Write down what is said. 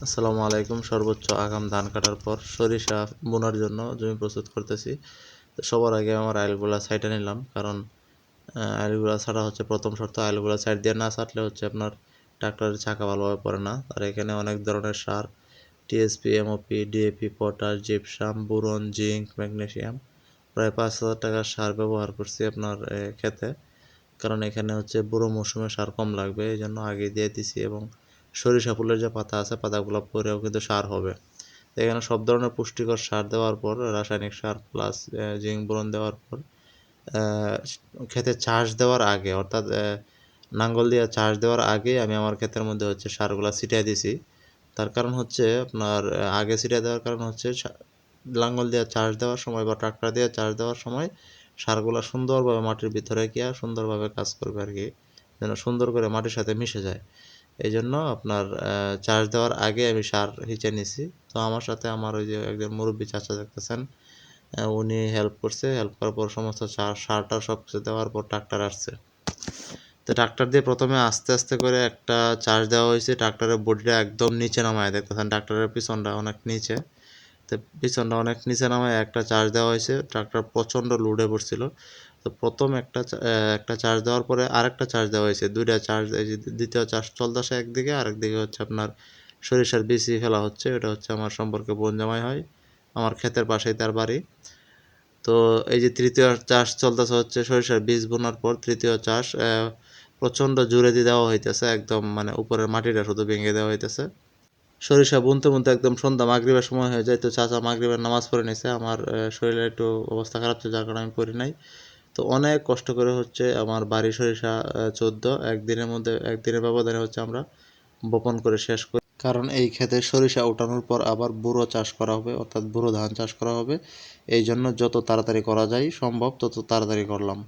আসসালামু আলাইকুম। সর্বোচ্চ আগাম ধান কাটার পর সরিষা বোনার জন্য জমি প্রস্তুত করতেছি। তো সবার আগে আমার আইলগুলা ছাইটা নিলাম, কারণ আইলগুলা ছাড়া হচ্ছে প্রথম শর্ত। আইলগুলা সাইড দিয়ে না ছাড়লে হচ্ছে আপনার ট্রাক্টরের চাকা ভালোভাবে পড়ে না। আর এখানে অনেক ধরনের সার, TSP, MOP, DAP, potash, gypsum, boron, zinc, magnesium, প্রায় 5,000 টাকার সার ব্যবহার করছি আপনার ক্ষেতে। কারণ এখানে হচ্ছে বুড়ো মৌসুমে সার কম লাগবে, এই জন্য আগে দিয়ে দিছি। এবং সরিষা ফুলের যে পাতা আছে, পাতাগুলো পরেও কিন্তু সার হবে। তো এখানে সব ধরনের পুষ্টিকর সার দেওয়ার পর, রাসায়নিক সার প্লাস জিঙ্ক বোরন দেওয়ার পর ক্ষেতে চাষ দেওয়ার আগে, অর্থাৎ নাঙ্গল দিয়ে চাষ দেওয়ার আগে আমি আমার ক্ষেতের মধ্যে হচ্ছে সারগুলা ছিটিয়ে দিছি। তার কারণ হচ্ছে আপনার আগে ছিটিয়ে দেওয়ার কারণ হচ্ছে লাঙ্গল দিয়ে চাষ দেওয়ার সময় বা ট্রাক্টর দিয়ে চাষ দেওয়ার সময় সারগুলা সুন্দরভাবে মাটির ভিতরে গিয়া সুন্দরভাবে কাজ করবে আর কি, যেন সুন্দর করে মাটির সাথে মিশে যায়। এই জন্য আপনার চাষ দেওয়ার আগে আমি সার হিচে নিছি। তো আমার সাথে আমার ওই যে একজন মুরব্বী চাচা দেখতেছেন, উনি হেল্প করছে। হেল্প করার পর সমস্ত সারটা সব কিছু দেওয়ার পর ট্রাক্টর আসছে। তো ট্রাক্টর দিয়ে প্রথমে আস্তে আস্তে করে একটা চার্জ দেওয়া হয়েছে। ট্রাক্টরের বডিটা একদম নিচে নামায়, দেখতেছেন ট্রাক্টরের পিছনটা অনেক নিচে। তো পিছনটা অনেক নিচে নামায় একটা চার্জ দেওয়া হয়েছে। ট্রাক্টর প্রচণ্ড লোডে পড়ছিল। তো প্রথম একটা চার্জ দেওয়ার পরে আরেকটা চার্জ দেওয়া হয়েছে, দুইটা চার্জ। এই যে দ্বিতীয় চার্জ চলতেছে একদিকে, আরেকদিকে হচ্ছে আপনার সরিষার বিচি ফেলা হচ্ছে। এটা হচ্ছে আমার সম্পর্কে বোন জামাই হয়, আমার ক্ষেতের পাশেই তার বাড়ি। তো এই যে তৃতীয় চাষ চলতেছে হচ্ছে সরিষার বীজ বোনার পর তৃতীয় চাষ প্রচণ্ড জোরে দিয়ে দেওয়া হইতেছে, একদম মানে উপরের মাটিটা শুধু ভেঙে দেওয়া হইতেছে। সরিষা বুনতে বুনতে একদম সন্ধ্যা মাগরিবের সময় হয়ে যায়। তো চাচা মাগরিবের নামাজ পড়ে নিছে। আমার শরীরে একটু অবস্থা খারাপ ছিল, যার কারণে আমি পড়ি নাই। তো অনেক কষ্ট করে হচ্ছে আমার বাড়ি সরিষা 14 একদিনের মধ্যে, একদিনের ব্যবধানে হচ্ছে আমরা বপন করে শেষ করি। কারণ এই ক্ষেতে সরিষা ওঠানোর পর আবার বুড়ো চাষ করা হবে, অর্থাৎ বুড়ো ধান চাষ করা হবে। এই জন্য যত তাড়াতাড়ি করা যায় সম্ভব তত তাড়াতাড়ি করলাম।